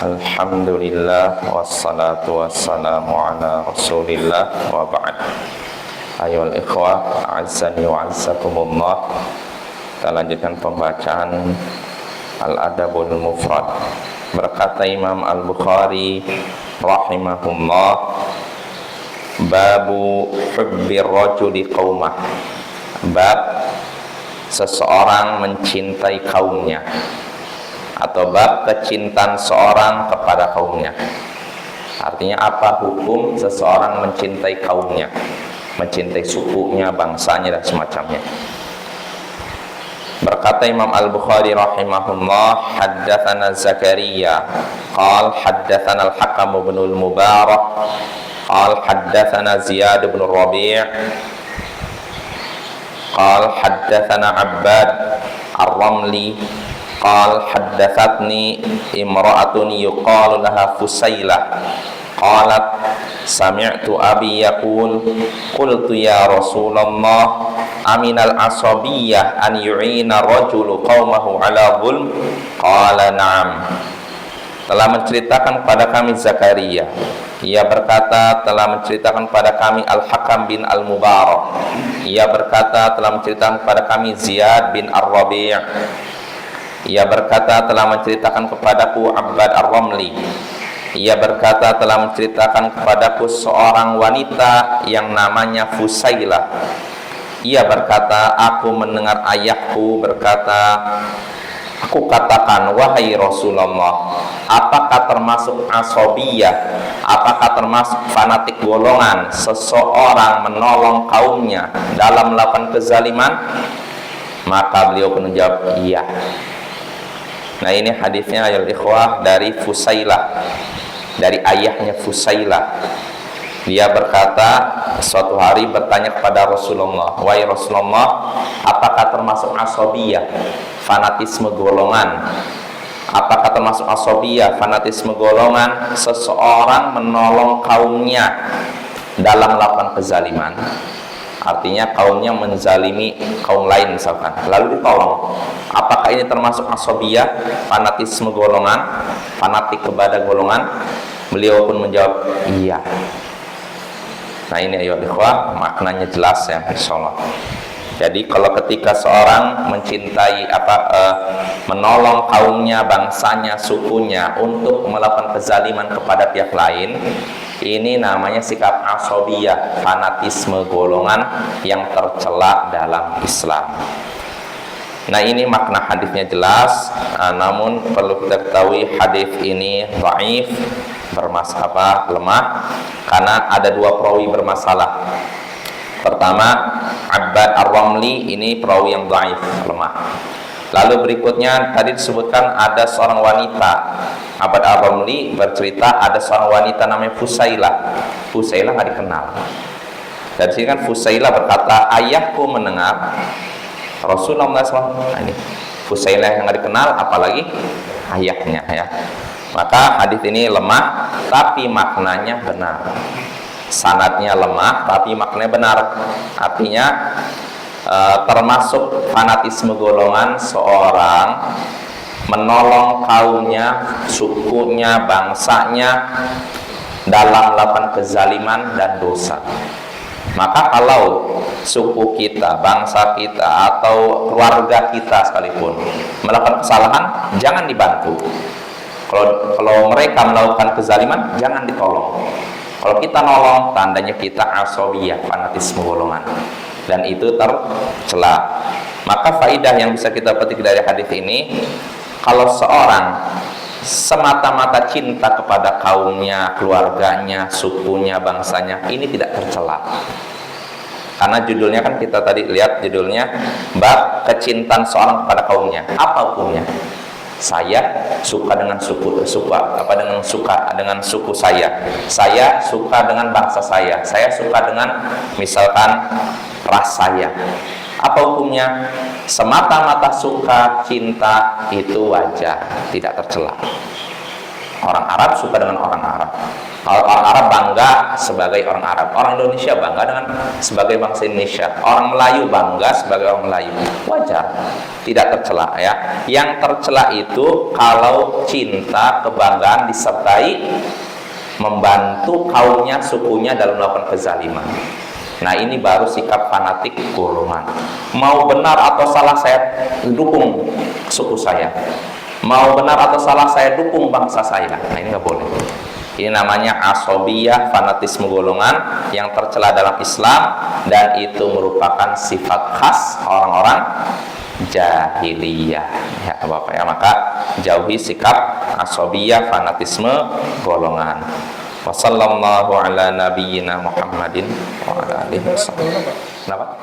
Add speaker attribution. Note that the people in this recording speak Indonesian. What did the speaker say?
Speaker 1: Alhamdulillah wassalatu wassalamu ala Rasulillah wa ba'd. Ayyuhal ikhwah, a'azzani wa a'azzakumullah. Kita lanjutkan pembacaan Al-Adabul Mufrad. Berkata Imam Al-Bukhari rahimahullah, babu hubbir rajuli qaumah. Bab seseorang mencintai kaumnya, atau bab kecintaan seorang kepada kaumnya. Artinya apa hukum seseorang mencintai kaumnya, mencintai sukunya, bangsanya, dan semacamnya. Berkata Imam Al-Bukhari rahimahullah, haddatsana Zakaria qal haddatsana Al-Hakam bin Al-Mubarak qal haddatsana Ziyad bin Rabi' qal haddatsana Abbad Ar-Ramli qal haddathatni imra'atun yuqalu laha Fusailah qalat sami'tu abi yaqul qultu ya Rasulullah aminal asabiyyah an yu'ina rajulu qaumahu ala zulm qala na'am. Telah menceritakan kepada kami Zakaria, ia berkata telah menceritakan kepada kami Al-Hakam bin Al-Mubarak, ia berkata telah menceritakan kepada kami Ziyad bin Ar-Rabi', ia berkata telah menceritakan kepadaku Abbad Ar-Ramli, ia berkata telah menceritakan kepadaku seorang wanita yang namanya Fusailah. Ia berkata, aku mendengar ayahku berkata, aku katakan, wahai Rasulullah, apakah termasuk asobiyah, apakah termasuk fanatik golongan seseorang menolong kaumnya dalam melakukan kezaliman? Maka beliau pun menjawab, iya. Nah, ini hadisnya ya ikhwah dari Fusailah, dari ayahnya Fusailah. Dia berkata, suatu hari bertanya kepada Rasulullah, wahai Rasulullah, apakah termasuk asobiyah, fanatisme golongan? Apakah termasuk asobiyah, fanatisme golongan seseorang menolong kaumnya dalam melakukan kezaliman? Artinya kaumnya menzalimi kaum lain misalkan, lalu ditolong. Apakah ini termasuk asobiyah, fanatisme golongan, fanatik kepada golongan? Beliau pun menjawab, iya. Nah, ini ayo ikhwah, maknanya jelas ya insyaallah. Jadi kalau ketika seorang mencintai menolong kaumnya, bangsanya, sukunya untuk melakukan kezaliman kepada pihak lain, ini namanya sikap asobiyah, fanatisme golongan yang tercela dalam Islam. Nah, ini makna hadisnya jelas, namun perlu kita ketahui hadis ini dhaif, bermasalah, lemah, karena ada dua perawi bermasalah. Pertama, Abbad Ar-Ramli, ini perawi yang dhaif, lemah. Lalu berikutnya tadi disebutkan ada seorang wanita. Abbad Ar-Ramli bercerita ada seorang wanita namanya Fusailah. Fusailah nggak dikenal. Dari sini kan Fusailah berkata, ayahku mendengar Rasulullah SAW. Nah, ini Fusailah yang nggak dikenal, apalagi ayahnya ya. Maka hadis ini lemah, tapi maknanya benar. Sanadnya lemah, tapi maknanya benar. Artinya termasuk fanatisme golongan seorang menolong kaumnya, sukunya, bangsanya dalam melakukan kezaliman dan dosa. Maka kalau suku kita, bangsa kita, atau keluarga kita sekalipun melakukan kesalahan, jangan dibantu. Kalau mereka melakukan kezaliman, jangan ditolong. Kalau kita nolong, tandanya kita asobiyah, fanatisme golongan, dan itu tercela. Maka faidah yang bisa kita petik dari hadis ini, kalau seorang semata-mata cinta kepada kaumnya, keluarganya, sukunya, bangsanya, ini tidak tercela. Karena judulnya kan kita tadi lihat judulnya, bab kecintaan seorang kepada kaumnya. Apa hukumnya? Saya suka dengan suku saya. Saya suka dengan bangsa saya. Saya suka dengan misalkan ras saya. Apa hukumnya? Semata-mata suka, cinta itu wajar, tidak tercela. Orang Arab suka dengan orang Arab. Orang Arab bangga sebagai orang Arab. Orang Indonesia bangga dengan sebagai bangsa Indonesia. Orang Melayu bangga sebagai orang Melayu. Wajar, tidak tercela ya. Yang tercela itu kalau cinta, kebanggaan disertai membantu kaumnya, sukunya dalam melakukan kezaliman. Nah, ini baru sikap fanatik golongan. Mau benar atau salah saya dukung suku saya. Mau benar atau salah saya dukung bangsa saya. Nah, ini nggak boleh. Ini namanya asobiyah, fanatisme golongan yang tercela dalam Islam, dan itu merupakan sifat khas orang-orang jahiliyah. Ya, Bapak ya, maka jauhi sikap asobiyah, fanatisme golongan. Wassallallahu ala nabiyyina Muhammadin wa ala alihi wasallam. Kenapa?